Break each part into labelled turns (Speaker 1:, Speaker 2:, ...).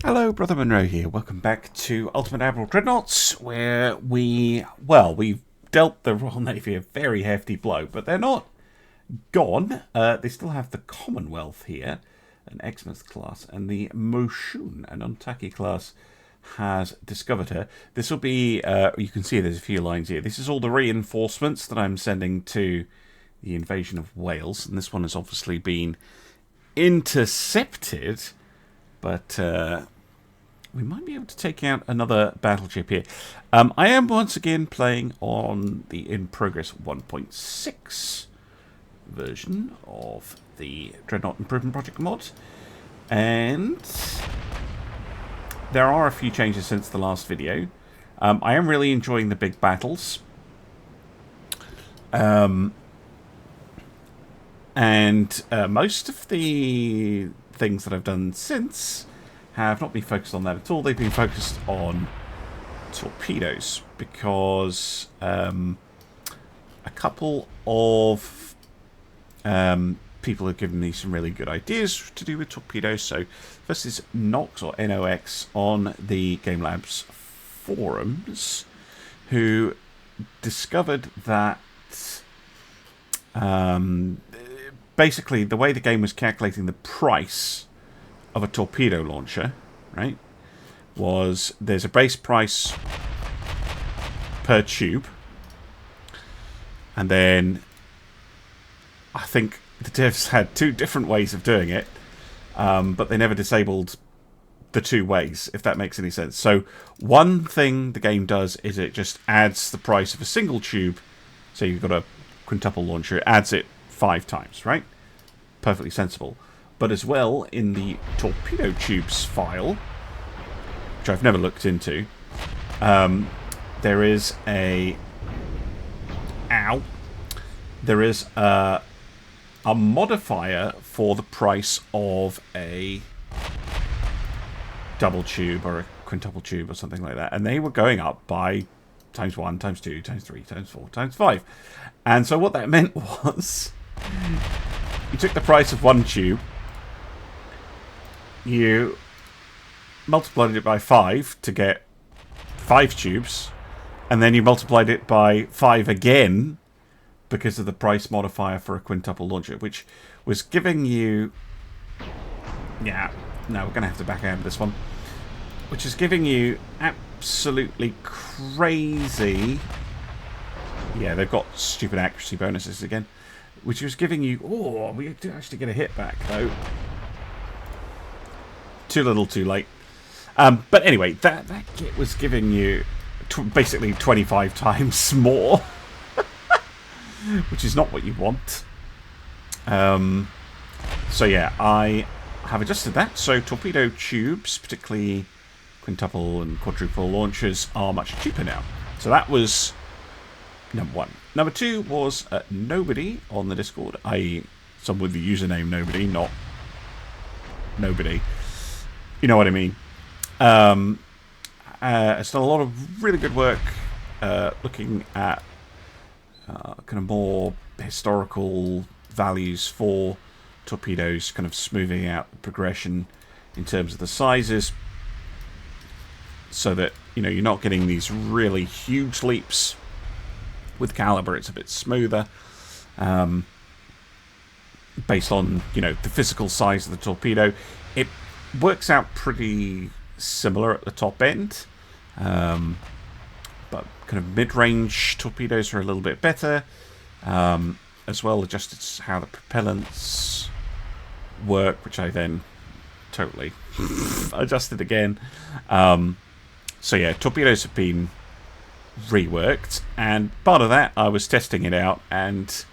Speaker 1: Hello, Brother Monroe here. Welcome back to Ultimate Admiral Dreadnoughts, where we've dealt the Royal Navy a very hefty blow, but they're not gone. They still have the Commonwealth here, an Exmouth class, and the Moshun, an Untaki class, has discovered her. This will be, you can see there's a few lines here. This is all the reinforcements that I'm sending to the invasion of Wales, and this one has obviously been intercepted. But we might be able to take out another battleship here. I am once again playing on the in progress 1.6 version of the Dreadnought Improvement Project mod. And there are a few changes since the last video. I am really enjoying the big battles. And most of the things that I've done since have not been focused on that at all. They've been focused on torpedoes because a couple of people have given me some really good ideas to do with torpedoes. So first is Nox or NOX on the Game Labs forums, who discovered that basically the way the game was calculating the price of a torpedo launcher, right, was there's a base price per tube, and then I think the devs had two different ways of doing it, but they never disabled the two ways, if that makes any sense. So one thing the game does is it just adds the price of a single tube. So you've got a quintuple launcher, it adds it 5 times, right? Perfectly sensible. But as well, in the torpedo tubes file, which I've never looked into, there is a modifier for the price of a double tube or a quintuple tube or something like that, and they were going up by times 1, times 2, times 3, times 4, times 5. And so what that meant was you took the price of one tube, you multiplied it by 5 to get 5 tubes, and then you multiplied it by 5 again because of the price modifier for a quintuple launcher, which was giving you... Yeah, no, we're going to have to back out of this one. Which is giving you absolutely crazy... Yeah, they've got stupid accuracy bonuses again. Which was giving you... Oh, we do actually get a hit back, though. Too little, too late. But anyway, that kit was giving you basically 25 times more. Which is not what you want. So yeah, I have adjusted that. So torpedo tubes, particularly quintuple and quadruple launchers, are much cheaper now. So that was number 1. Number 2 was Nobody on the Discord, i.e. someone with the username Nobody, not Nobody. You know what I mean. It's done a lot of really good work looking at kind of more historical values for torpedoes, kind of smoothing out the progression in terms of the sizes, so that, you know, you're not getting these really huge leaps. With caliber, it's a bit smoother, based on, you know, the physical size of the torpedo. It works out pretty similar at the top end, but kind of mid-range torpedoes are a little bit better, as well, adjusted how the propellants work, which I then totally adjusted again. So yeah, torpedoes have been reworked, and part of that, I was testing it out, and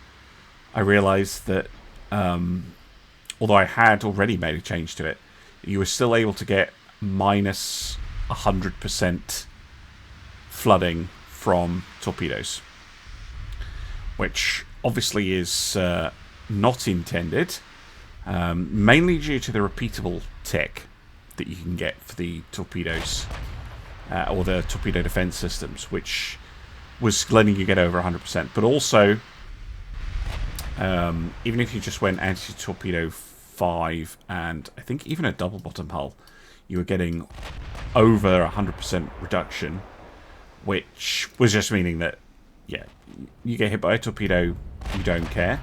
Speaker 1: I realized that although I had already made a change to it, you were still able to get minus 100% flooding from torpedoes, which obviously is not intended, mainly due to the repeatable tech that you can get for the torpedoes, or the torpedo defense systems, which was letting you get over 100%. But also, even if you just went anti-torpedo 5, and I think even a double bottom hull, you were getting over 100% reduction, which was just meaning that, yeah, you get hit by a torpedo, you don't care,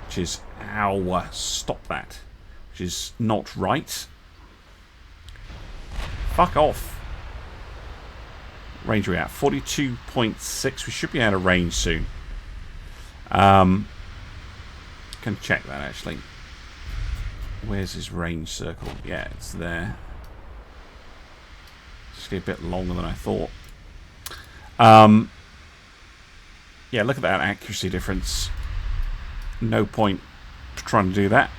Speaker 1: which is, ow, stop that, which is not right. Fuck off. Range are we at? 42.6. We should be out of range soon. Can check that actually. Where's his range circle? Yeah, it's there. It's actually a bit longer than I thought. Yeah, look at that accuracy difference. No point trying to do that.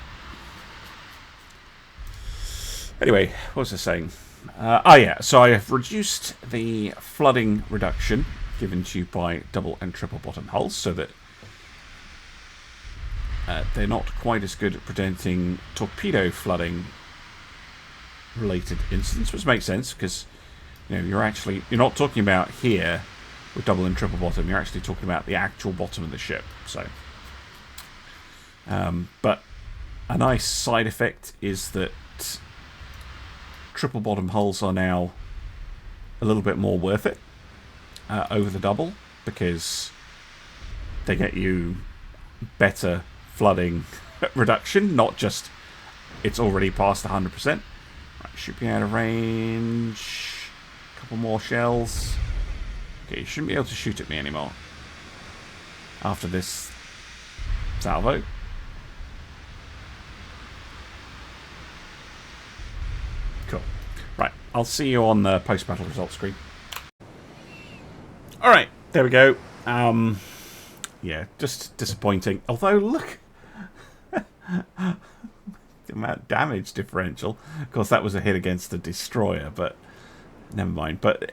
Speaker 1: Anyway, what was I saying? Oh yeah, so I have reduced the flooding reduction given to you by double and triple bottom hulls so that they're not quite as good at preventing torpedo flooding related incidents, which makes sense because you're not talking about here with double and triple bottom, you're actually talking about the actual bottom of the ship. So but a nice side effect is that triple bottom hulls are now a little bit more worth it over the double because they get you better flooding reduction, not just it's already past 100%. Right, should be out of range. A couple more shells. Okay, you shouldn't be able to shoot at me anymore after this salvo. Cool. Right, I'll see you on the post-battle results screen. Alright, there we go. Yeah, just disappointing. Although, look, the amount of damage differential. Of course, that was a hit against the destroyer, but never mind. But,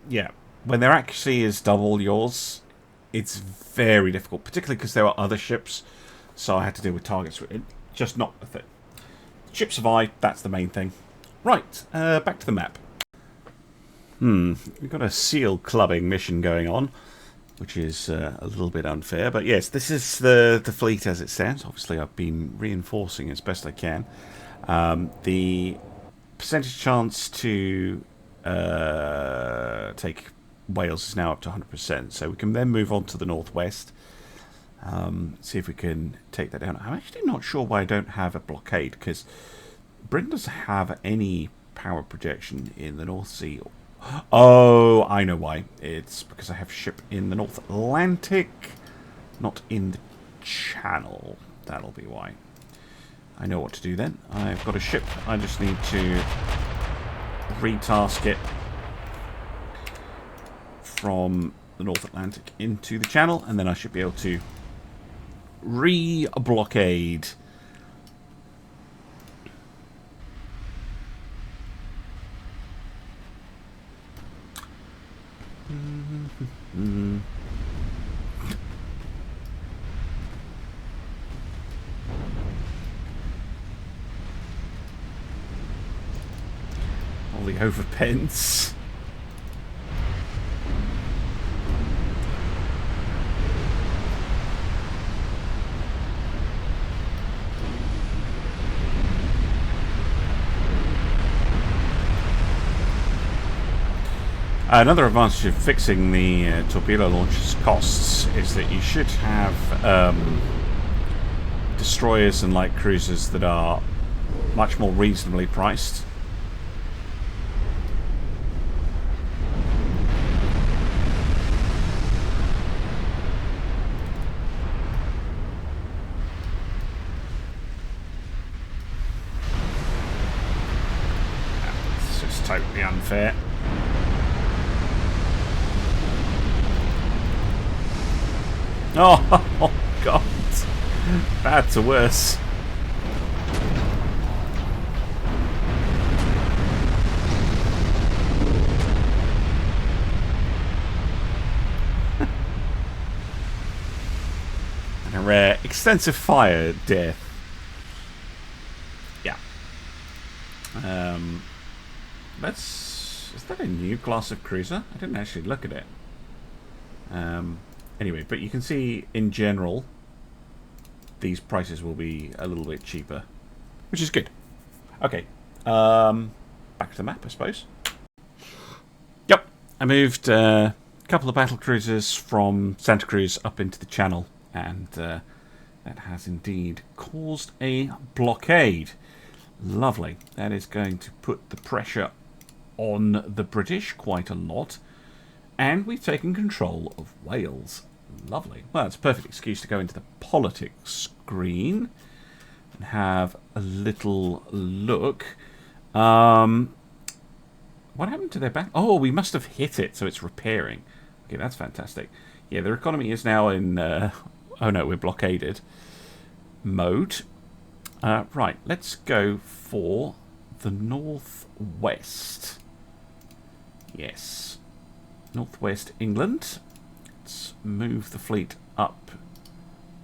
Speaker 1: yeah, when their accuracy is double yours, it's very difficult, particularly because there are other ships, so I had to deal with targets. Just not worth it. Ship survived, that's the main thing. Right, back to the map. We've got a SEAL clubbing mission going on, which is a little bit unfair. But yes, this is the fleet as it stands. Obviously, I've been reinforcing as best I can. The percentage chance to take Wales is now up to 100%. So we can then move on to the northwest. See if we can take that down. I'm actually not sure why I don't have a blockade, because Britain doesn't have any power projection in the North Sea. Oh, I know why. It's because I have a ship in the North Atlantic, not in the Channel. That'll be why. I know what to do then. I've got a ship. I just need to retask it from the North Atlantic into the Channel, and then I should be able to re-blockade. All the overpens. Another advantage of fixing the torpedo launcher's costs is that you should have destroyers and light cruisers that are much more reasonably priced. It's just totally unfair. Oh, God. Bad to worse. And a rare extensive fire death. Yeah. Is that a new class of cruiser? I didn't actually look at it. Anyway, but you can see in general these prices will be a little bit cheaper which is good. Okay, back to the map, I suppose. Yep, I moved a couple of battle cruisers from Santa Cruz up into the channel, and that has indeed caused a blockade. Lovely. That is going to put the pressure on the British quite a lot. And we've taken control of Wales. Lovely. Well, it's a perfect excuse to go into the politics screen and have a little look. What happened to their back? Oh, we must have hit it, so it's repairing. Okay, that's fantastic. Yeah, their economy is now in... oh no, we're blockaded mode. Right, let's go for the northwest. Yes. Northwest England. Let's move the fleet up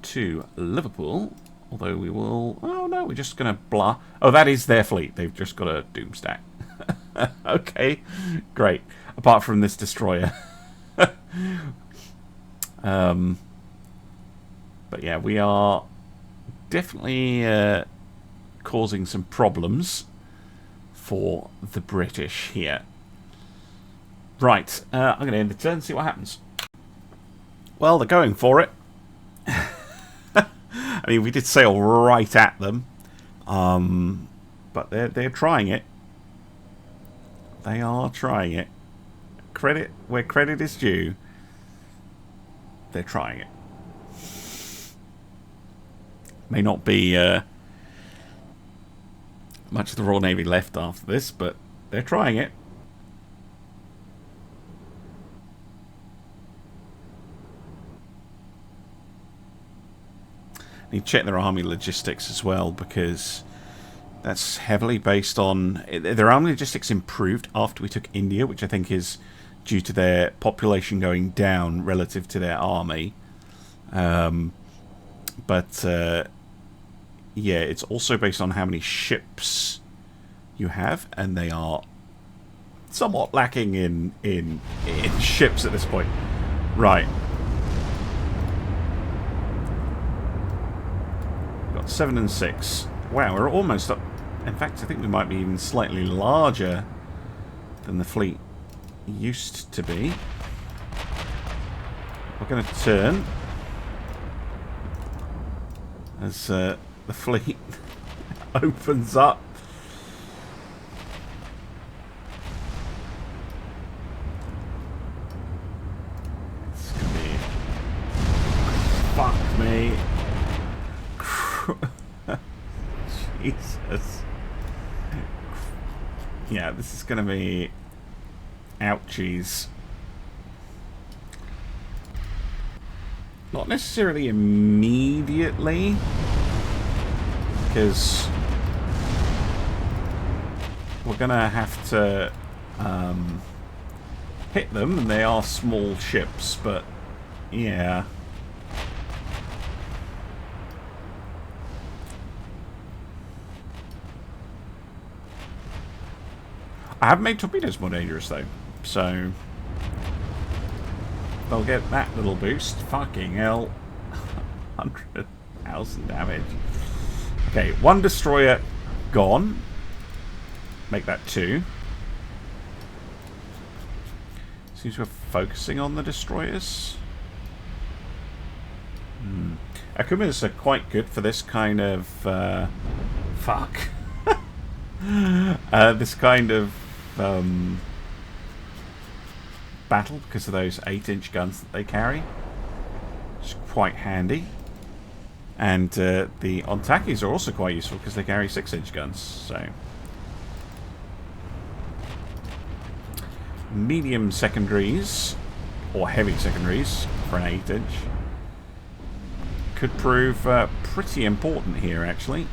Speaker 1: to Liverpool. Although we will... Oh no, we're just going to blah... Oh, that is their fleet. They've just got a doomstack. Okay, great. Apart from this destroyer. But yeah, we are definitely causing some problems for the British here. Right, I'm going to end the turn and see what happens. Well, they're going for it. I mean, we did sail right at them, but they're trying it. They are trying it. Credit where credit is due. They're trying it. May not be much of the Royal Navy left after this, but they're trying it. Need to check their army logistics as well, because that's heavily based on... Their army logistics improved after we took India, which I think is due to their population going down relative to their army. But yeah, it's also based on how many ships you have, and they are somewhat lacking in ships at this point. Right. 7 and 6. Wow, we're almost up. In fact, I think we might be even slightly larger than the fleet used to be. We're going to turn as the fleet opens up. It's going to be... Fuck me. Jesus. Yeah, this is going to be ouchies. Not necessarily immediately, because we're going to have to hit them, and they are small ships, but yeah. I have made torpedoes more dangerous, though, so they'll get that little boost. Fucking hell. 100,000 damage. Okay, 1 destroyer gone. Make that 2. Seems we're focusing on the destroyers. Akumas are quite good for this kind of... fuck. This kind of battle, because of those 8-inch guns that they carry. It's quite handy. And the Ontakis are also quite useful because they carry 6-inch guns. So medium secondaries, or heavy secondaries for an 8-inch, could prove pretty important here, actually.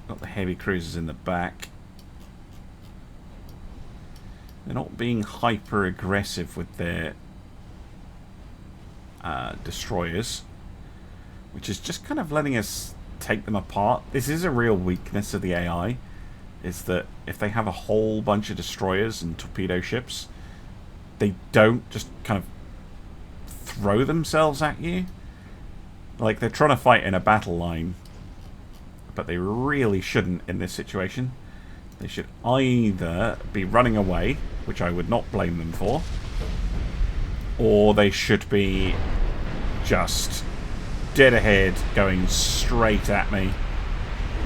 Speaker 1: Got the heavy cruisers in the back. They're not being hyper aggressive with their destroyers, which is just kind of letting us take them apart. This is a real weakness of the AI, is that if they have a whole bunch of destroyers and torpedo ships, they don't just kind of throw themselves at you. Like, they're trying to fight in a battle line, but they really shouldn't in this situation. They should either be running away, which I would not blame them for, or they should be just dead ahead, going straight at me,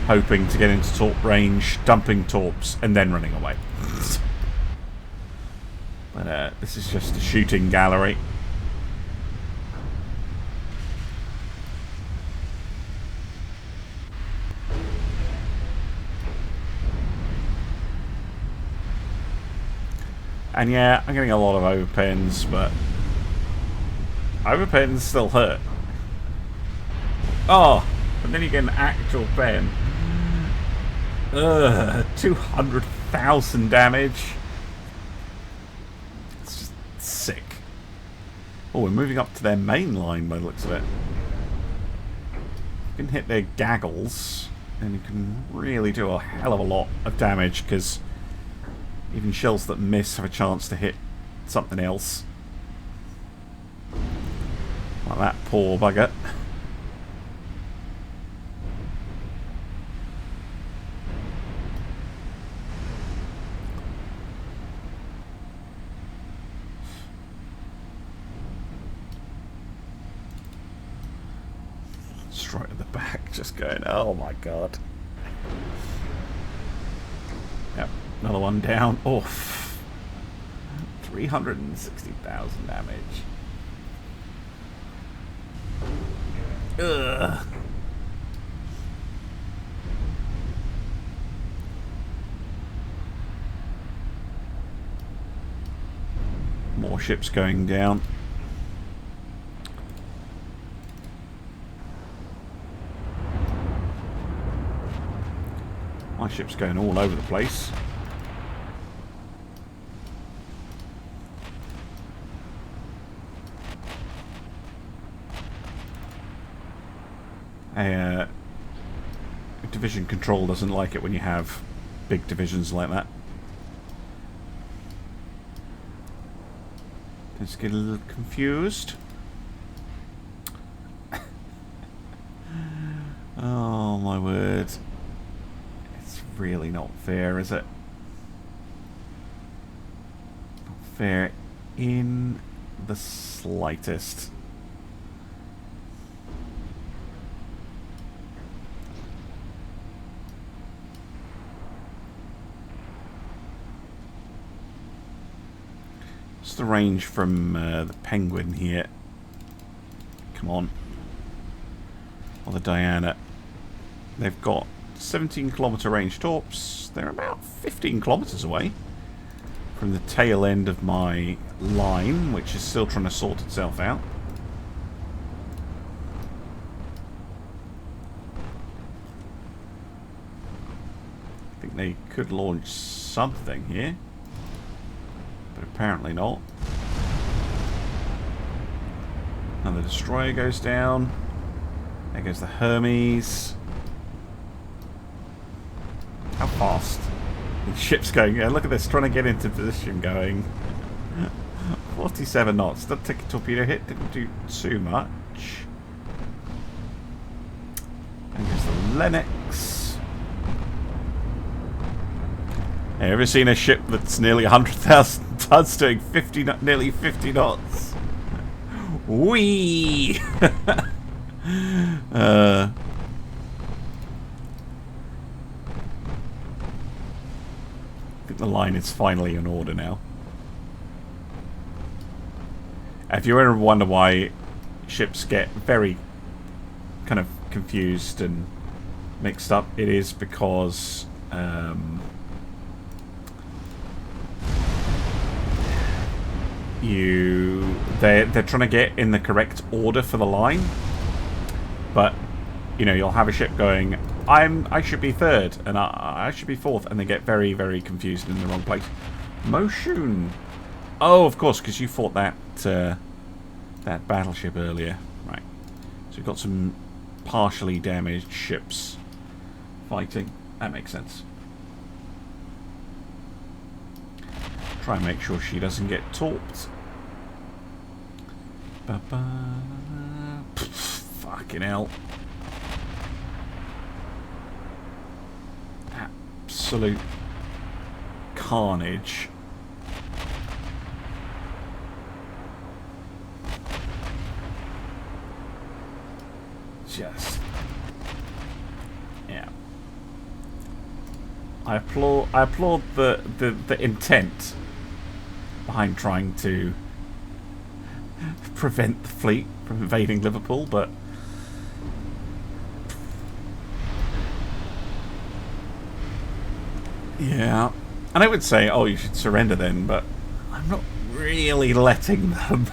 Speaker 1: hoping to get into torp range, dumping torps, and then running away. But this is just a shooting gallery. And yeah, I'm getting a lot of overpens, but overpens still hurt. Oh, and then you get an actual pen. 200,000 damage. It's just sick. Oh, we're moving up to their main line by the looks of it. You can hit their gaggles, and you can really do a hell of a lot of damage, because even shells that miss have a chance to hit something else. Like that poor bugger. Straight at the back, just going, oh my god. Yep, another one down. Oof. 360,000 damage. Ugh. More ships going down. My ship's going all over the place. Division control doesn't like it when you have big divisions like that. Just get a little confused. Oh my word. It's really not fair, is it? Not fair in the slightest. The range from the Penguin here. Come on. Or the Diana. They've got 17-kilometer range torps. They're about 15 kilometers away from the tail end of my line, which is still trying to sort itself out. I think they could launch something here. But apparently not. Another destroyer goes down. There goes the Hermes. How fast? The ship's going. Yeah, look at this, trying to get into position going. 47 knots. That took a torpedo hit, didn't do too much. And there's the Lennox. Have you ever seen a ship that's nearly 100,000 tons doing nearly 50 knots? Whee! I think the line is finally in order now. If you ever wonder why ships get very kind of confused and mixed up, it is because they're trying to get in the correct order for the line, but you know, you'll have a ship going, I should be third and I should be fourth, and they get very, very confused in the wrong place. Moshun. Oh, of course, because you fought that that battleship earlier, right? So we've got some partially damaged ships fighting. That makes sense. Try and make sure she doesn't get torped. Fucking hell. Absolute carnage. Just... yeah. I applaud the intent behind trying to prevent the fleet from invading Liverpool, but yeah. And I would say, oh, you should surrender then, but I'm not really letting them.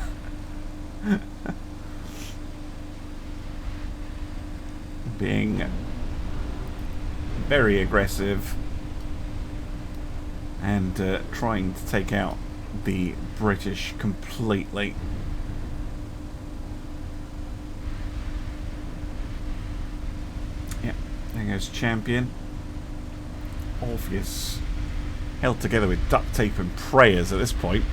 Speaker 1: Being very aggressive and trying to take out the British completely. Yeah, there goes Champion. Obvious. Held together with duct tape and prayers at this point.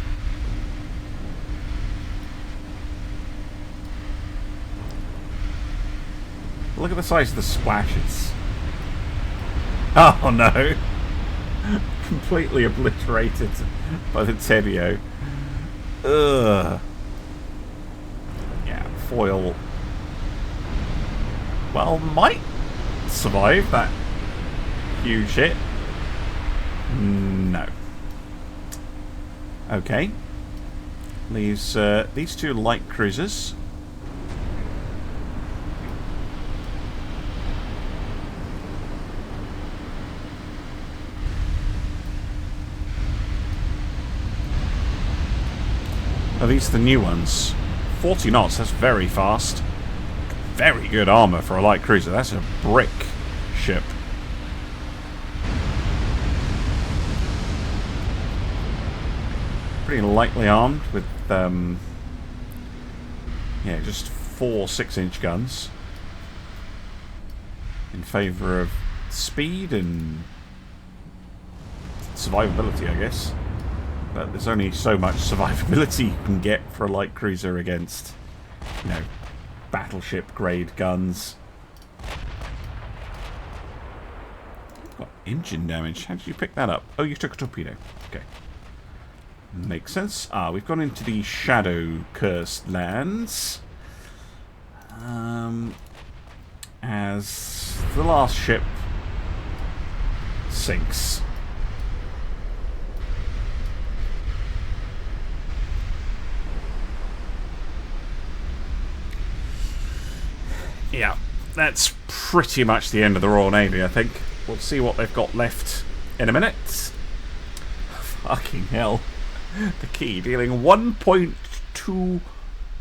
Speaker 1: Look at the size of the splashes. Oh no! Completely obliterated by the Tebio. Ugh. Yeah, foil. Well, might survive that huge hit. No. Okay. Leaves these two light cruisers. Are these the new ones? 40 knots, that's very fast. Very good armour for a light cruiser. That's a brick ship. Pretty lightly armed with, yeah, just 4 6-inch guns. In favour of speed and survivability, I guess. But there's only so much survivability you can get for a light cruiser against, you know, battleship grade guns. Got engine damage. How did you pick that up? Oh, you took a torpedo. Okay. Makes sense. Ah, we've gone into the shadow cursed lands. As the last ship sinks. Yeah, that's pretty much the end of the Royal Navy, I think. We'll see what they've got left in a minute. Fucking hell. The Key dealing 1.2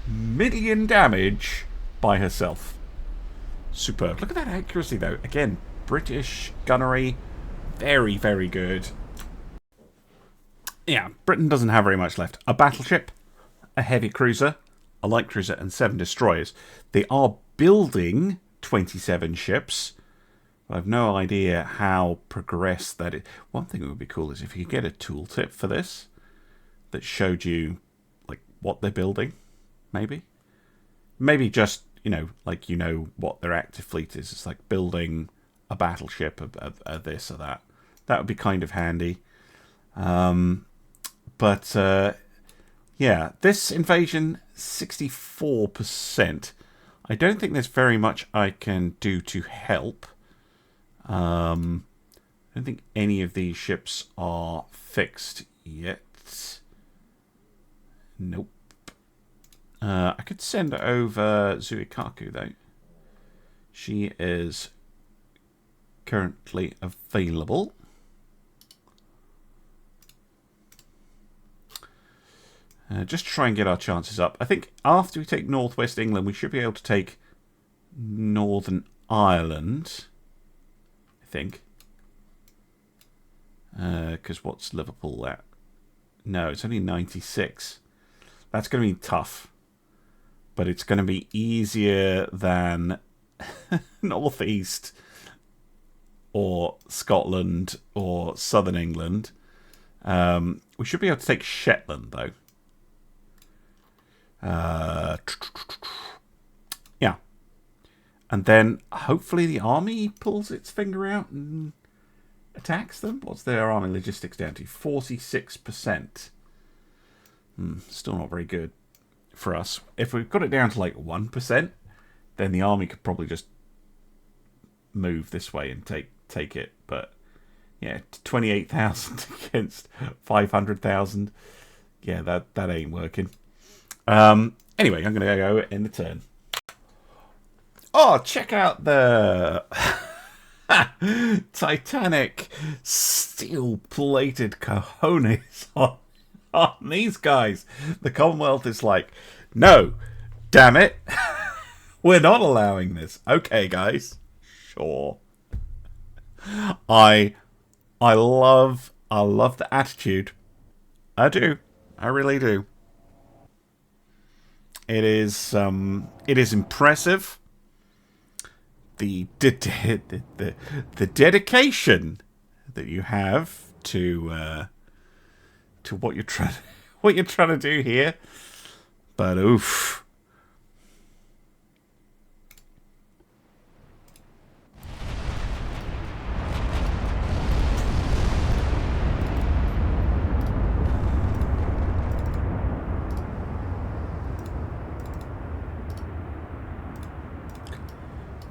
Speaker 1: million damage by herself. Superb. Look at that accuracy, though. Again, British gunnery. Very, very good. Yeah, Britain doesn't have very much left. A battleship, a heavy cruiser, a light cruiser, and 7 destroyers. They are building 27 ships. I have no idea how progressed that is. One thing that would be cool is if you could get a tooltip for this that showed you like what they're building, maybe just, you know, like, you know what their active fleet is. It's like building a battleship of this or that. That would be kind of handy. But yeah, this invasion 64%. I don't think there's very much I can do to help. I don't think any of these ships are fixed yet. Nope. I could send over Zuikaku, though. She is currently available. Just to try and get our chances up. I think after we take Northwest England, we should be able to take Northern Ireland. I think. Because what's Liverpool at? No, it's only 96. That's going to be tough. But it's going to be easier than Northeast or Scotland or Southern England. We should be able to take Shetland, though. Yeah. And then hopefully the army pulls its finger out and attacks them. What's their army logistics down to? 46%. Still not very good for us. If we've got it down to like 1%, then the army could probably just move this way and take it. But yeah, 28,000 against 500,000. Yeah, that ain't working. Anyway, I'm going to go in the turn. Oh, check out the Titanic steel-plated cojones on these guys. The Commonwealth is like, no, damn it. We're not allowing this. Okay, guys. Sure. I love the attitude. I do. I really do. It is impressive. The dedication that you have to what you're trying to do here. But oof.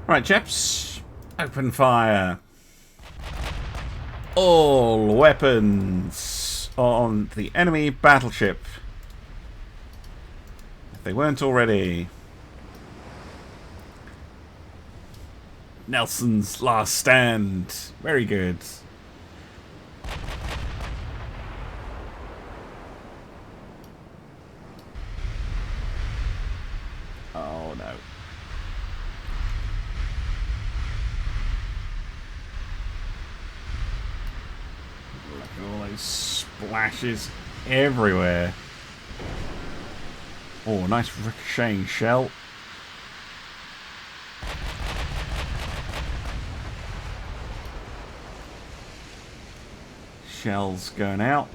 Speaker 1: Right, chaps. Open fire. All weapons on the enemy battleship. If they weren't already. Nelson's last stand. Very good. Oh no. All those splashes everywhere. Oh, nice ricocheting shell. Shells going out.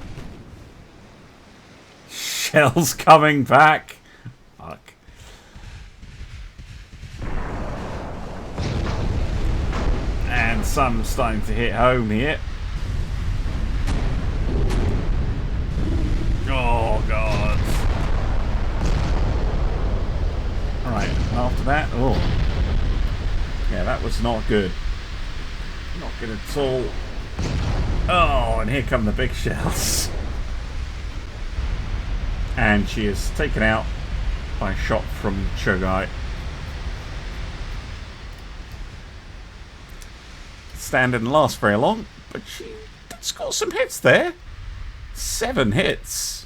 Speaker 1: Shells coming back. Fuck. And some starting to hit home here. Oh, God. Alright, after that, oh. Yeah, that was not good. Not good at all. Oh, and here come the big shells. And she is taken out by a shot from Chogai. Stand didn't last very long, but she did score some hits there. 7 hits.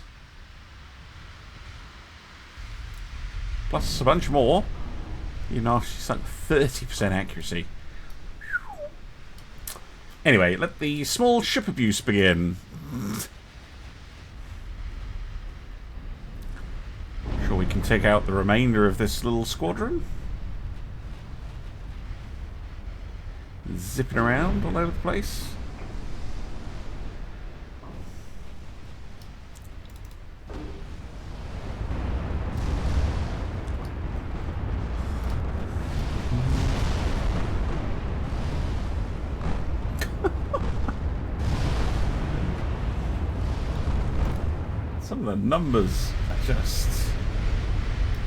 Speaker 1: Plus a bunch more. You know, she's like 30% accuracy. Anyway, let the small ship abuse begin. Sure we can take out the remainder of this little squadron. Zipping around all over the place. Some of the numbers are just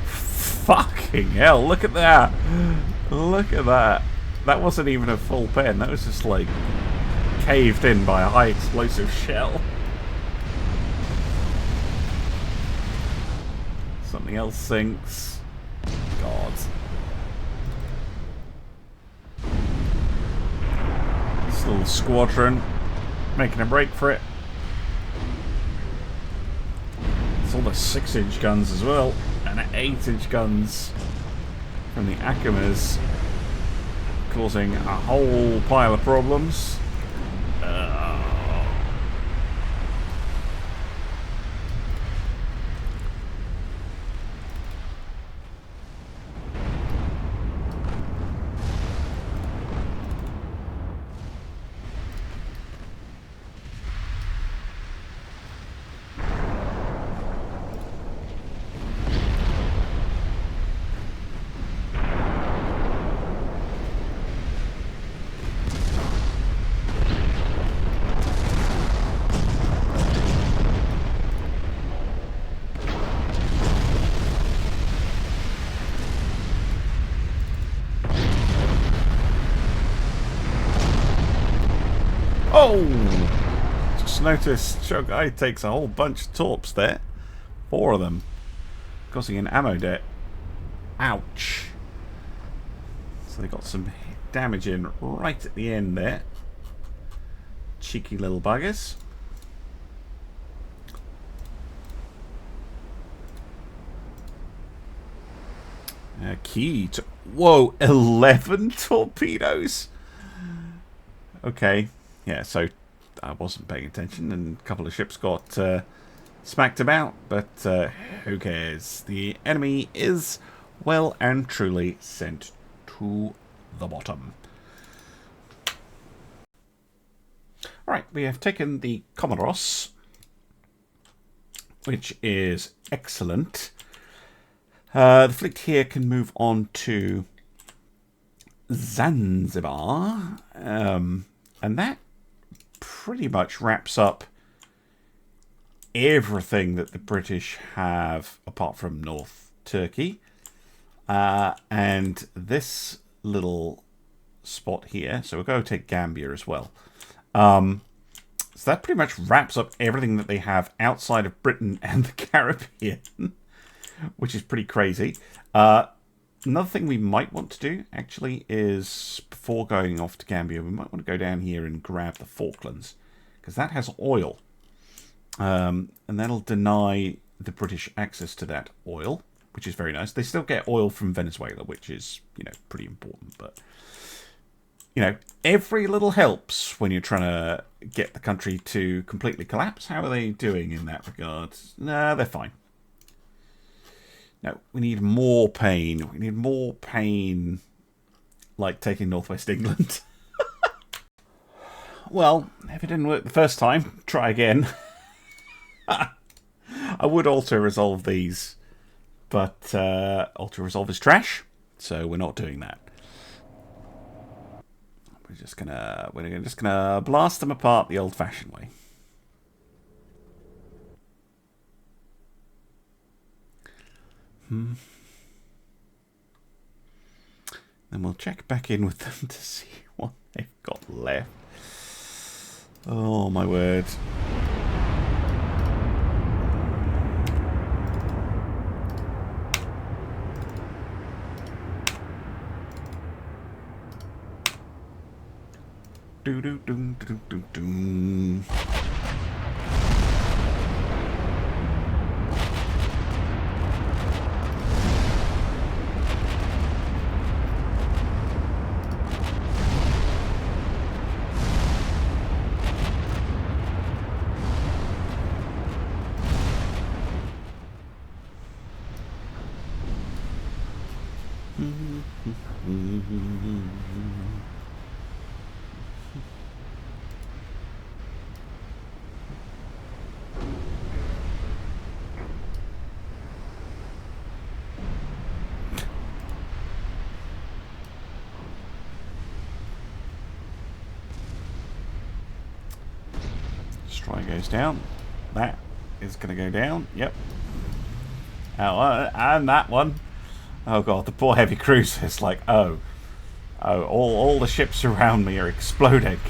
Speaker 1: fucking hell. Look at that. Look at that. That wasn't even a full pen. That was just like caved in by a high explosive shell. Something else sinks. God. This little squadron making a break for it. It's all the 6-inch guns as well, and 8-inch guns from the Akamas, causing a whole pile of problems. Oh! Just noticed Shogai takes a whole bunch of torps there. 4 of them. Causing an ammo debt. Ouch. So they got some damage in right at the end there. Cheeky little buggers. Key to... Whoa, 11 torpedoes? Okay. Yeah, so I wasn't paying attention and a couple of ships got smacked about, but who cares? The enemy is well and truly sent to the bottom. Alright, we have taken the Comoros, which is excellent. The fleet here can move on to Zanzibar, and that pretty much wraps up everything that the British have apart from North Turkey. And this little spot here, so we'll go take Gambia as well. So that pretty much wraps up everything that they have outside of Britain and the Caribbean, which is pretty crazy. Another thing we might want to do, actually, is before going off to Gambia, we might want to go down here and grab the Falklands, because that has oil. And that'll deny the British access to that oil, which is very nice. They still get oil from Venezuela, which is, you know, pretty important. But, you know, every little helps when you're trying to get the country to completely collapse. How are they doing in that regard? Nah, they're fine. No, we need more pain. We need more pain, like taking Northwest England. Well, if it didn't work the first time, try again. I would auto-resolve these, but auto-resolve is trash, so we're not doing that. We're just gonna blast them apart the old-fashioned way. Then we'll check back in with them to see what they've got left. Oh my word. Do do do do do do. Destroyer goes down. That is going to go down. Yep. Oh, and that one. Oh god, the poor heavy cruiser is like, oh, all the ships around me are exploding.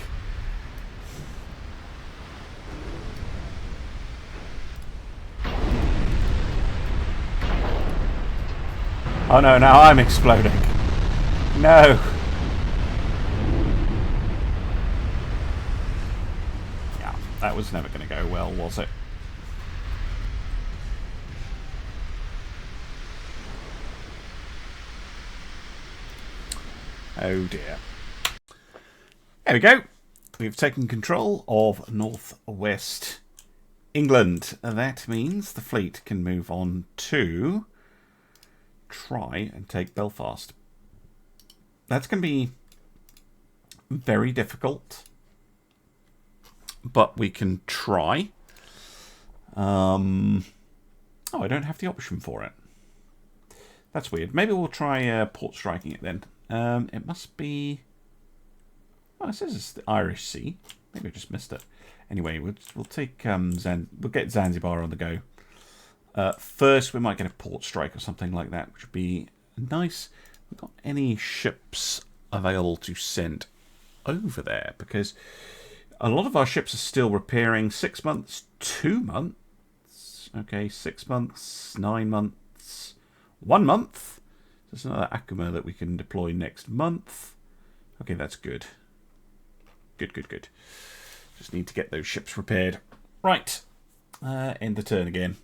Speaker 1: Oh no, now I'm exploding. No. Yeah, that was never going to go well, was it? Oh dear. There we go. We've taken control of northwest England. That means the fleet can move on to try and take Belfast. That's going to be very difficult, but we can try. Oh, I don't have the option for it. That's weird. Maybe we'll try port striking it then. It must be... Oh, it says it's the Irish Sea. Maybe I just missed it. Anyway, we'll take we'll get Zanzibar on the go. First, we might get a port strike or something like that, which would be nice. We've got any ships available to send over there? Because A lot of our ships are still repairing. 6 months, 2 months. Okay, 6 months, 9 months, 1 month. There's another Akuma that we can deploy next month. Okay, that's good. Good. Just need to get those ships repaired. Right. End the turn again.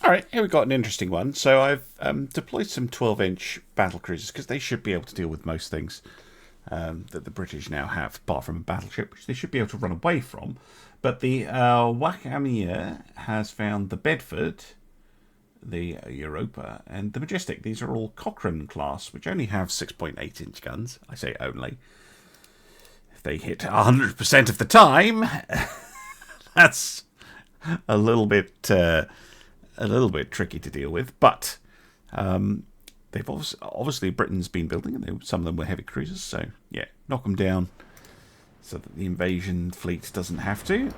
Speaker 1: Alright, here we've got an interesting one. So I've deployed some 12-inch battle cruisers, because they should be able to deal with most things that the British now have, apart from a battleship, which they should be able to run away from. But the Wakamia has found the Bedford, the Europa, and the Majestic. These are all Cochrane class, which only have 6.8-inch guns. I say only. If they hit 100% of the time, that's a little bit tricky to deal with. But they've obviously Britain's been building, and some of them were heavy cruisers. So yeah, knock them down so that the invasion fleet doesn't have to.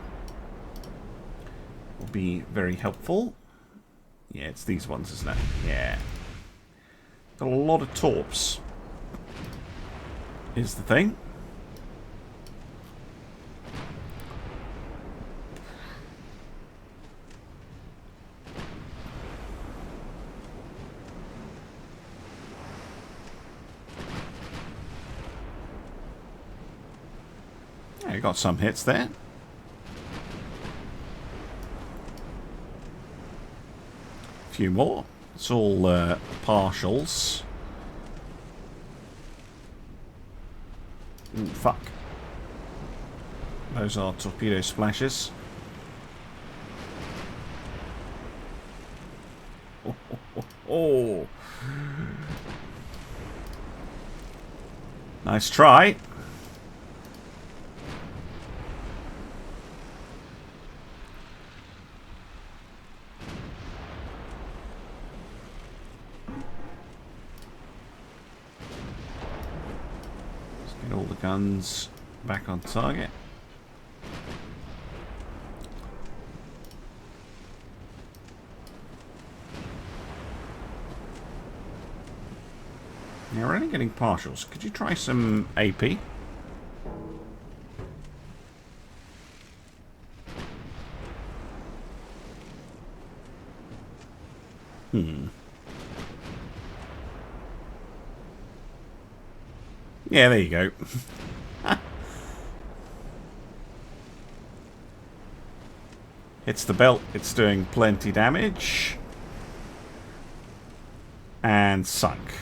Speaker 1: Will be very helpful. Yeah, it's these ones, isn't it? Yeah. Got a lot of torps. Is the thing. Yeah, you got some hits there. Few more. It's all partials. Ooh, fuck. Those are torpedo splashes. Oh. Nice try. All the guns back on target. Now we're only getting partials. Could you try some AP? Yeah, there you go. Hits the belt. It's doing plenty damage. And sunk.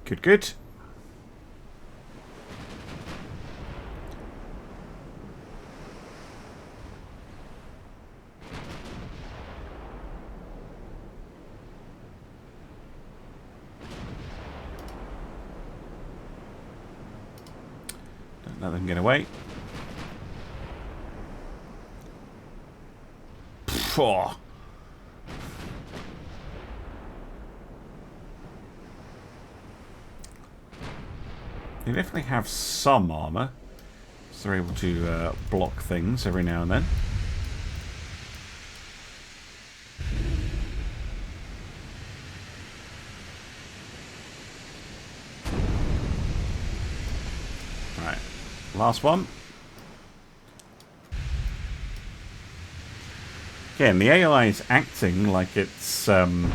Speaker 1: Good. Don't let them get away. Phew. They definitely have some armor, so they're able to block things every now and then. Right, last one. Again, the AI is acting like it's trying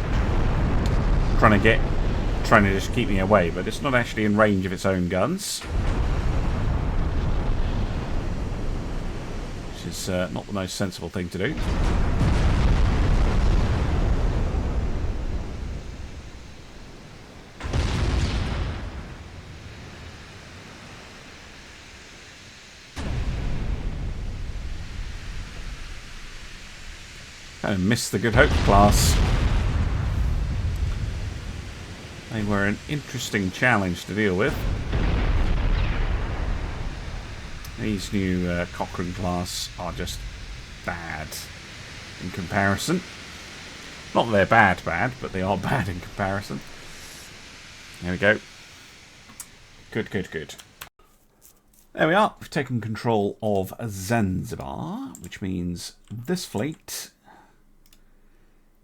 Speaker 1: to just keep me away, but it's not actually in range of its own guns. Which is not the most sensible thing to do. Kind of missed the Good Hope class. They were an interesting challenge to deal with. These new Cochrane class are just bad in comparison. Not that they're bad, but they are bad in comparison. There we go. Good. There we are. We've taken control of Zanzibar, which means this fleet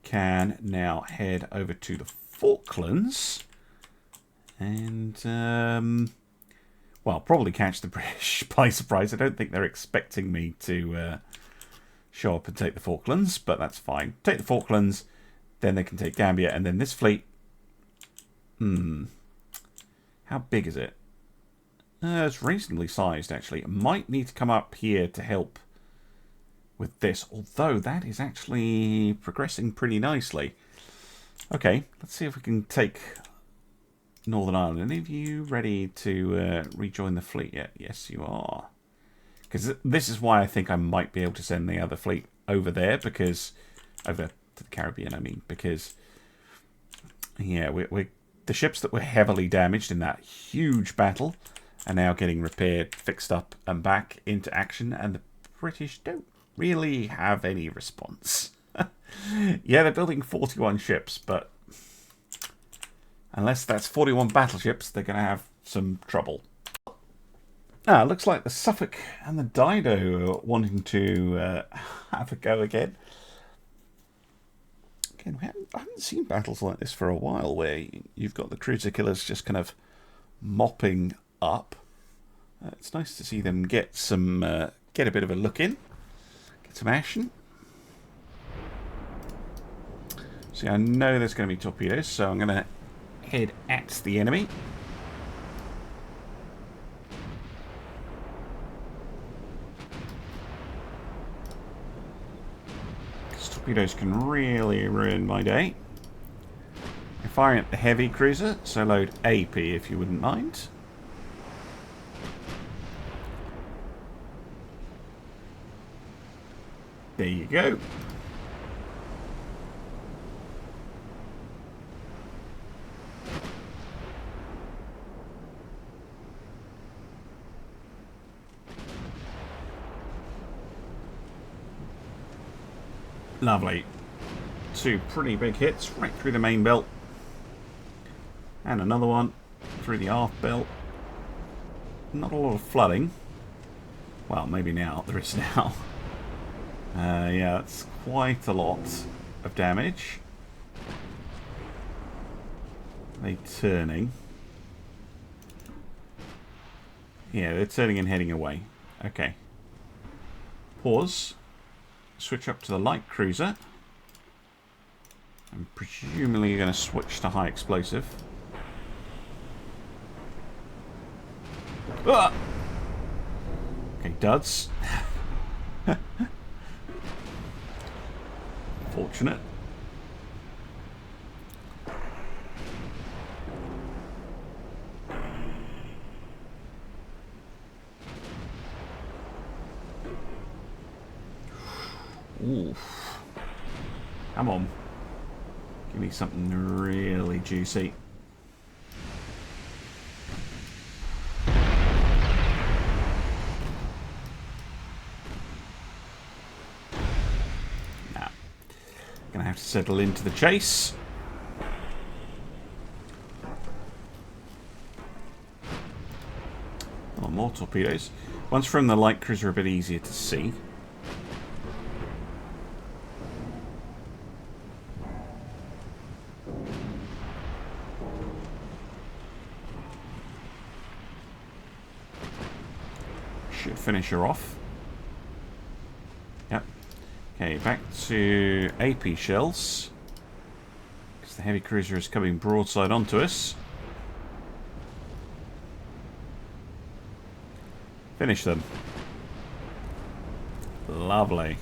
Speaker 1: can now head over to the Falklands, and well, probably catch the British by surprise. I don't think they're expecting me to show up and take the Falklands, but that's fine. Take the Falklands, then they can take Gambia, and then this fleet... How big is it? It's reasonably sized, actually. It might need to come up here to help with this, although that is actually progressing pretty nicely. Okay, let's see if we can take Northern Ireland. Any of you ready to rejoin the fleet yet? Yes, you are. Because this is why I think I might be able to send the other fleet over there, because... over to the Caribbean, I mean, because... yeah, we're the ships that were heavily damaged in that huge battle are now getting repaired, fixed up, and back into action, and the British don't really have any response. Yeah, they're building 41 ships, but unless that's 41 battleships, they're going to have some trouble. Looks like the Suffolk and the Dido are wanting to have a go again. Again, I haven't seen battles like this for a while, where you've got the cruiser killers just kind of mopping up. It's nice to see them get some, get a bit of a look in, get some action. See, I know there's going to be torpedoes, so I'm going to head at the enemy. Because torpedoes can really ruin my day. I'm firing at the heavy cruiser, so load AP if you wouldn't mind. There you go. Lovely. Two pretty big hits right through the main belt. And another one through the aft belt. Not a lot of flooding. Well, maybe now. There is now. Yeah, that's quite a lot of damage. Are they turning? Yeah, they're turning and heading away. Okay. Pause. Switch up to the light cruiser. I'm presumably going to switch to high explosive. Ah! Okay, duds. Fortunate. Oof. Come on. Give me something really juicy. Nah. Gonna have to settle into the chase. Oh, more torpedoes. Once from the light cruiser, a bit easier to see. Should finish her off. Yep. Okay, back to AP shells. Because the heavy cruiser is coming broadside onto us. Finish them. Lovely.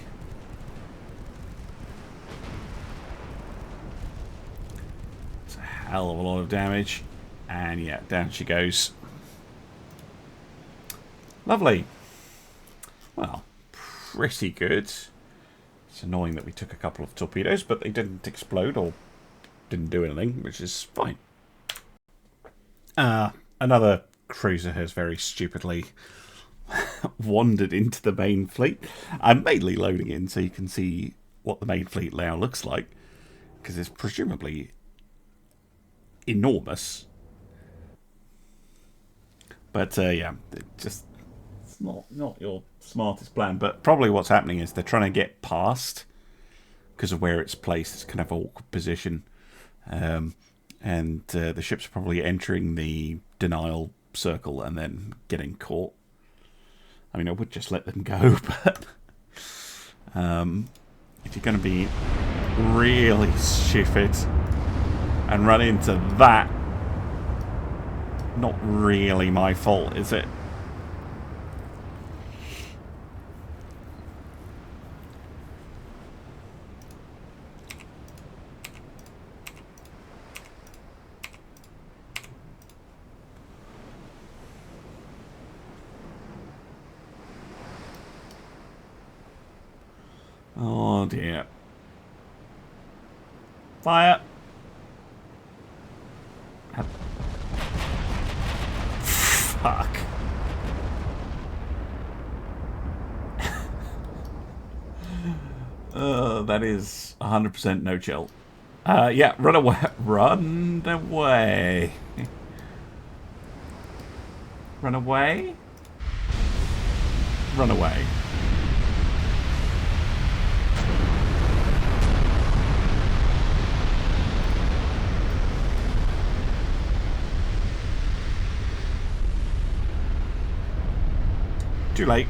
Speaker 1: It's a hell of a lot of damage. And yeah, down she goes. Lovely. Well, pretty good. It's annoying that we took a couple of torpedoes, but they didn't explode or didn't do anything, which is fine. Another cruiser has very stupidly wandered into the main fleet. I'm mainly loading in so you can see what the main fleet now looks like, because it's presumably enormous. But yeah, just... Not your smartest plan, but probably what's happening is they're trying to get past because of where it's placed. It's kind of an awkward position, and the ships are probably entering the denial circle and then getting caught. I mean, I would just let them go, but if you're going to be really stupid and run into that, not really my fault, is it? Oh dear. Fire! Fuck. That is 100% no chill. Yeah, run away. Run away. Run away? Run away. Too late.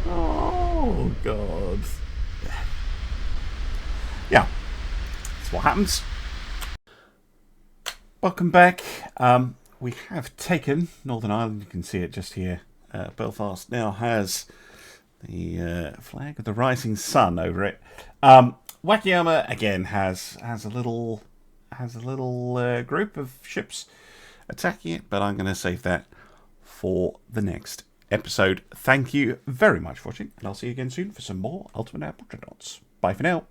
Speaker 1: Oh, God. Yeah. That's what happens. Welcome back. We have taken Northern Ireland. You can see it just here. Belfast now has the flag of the rising sun over it. Wacky Armor again has a little group of ships attacking it, but I'm going to save that for the next episode. Thank you very much for watching, and I'll see you again soon for some more Ultimate Dreadnoughts. Bye for now.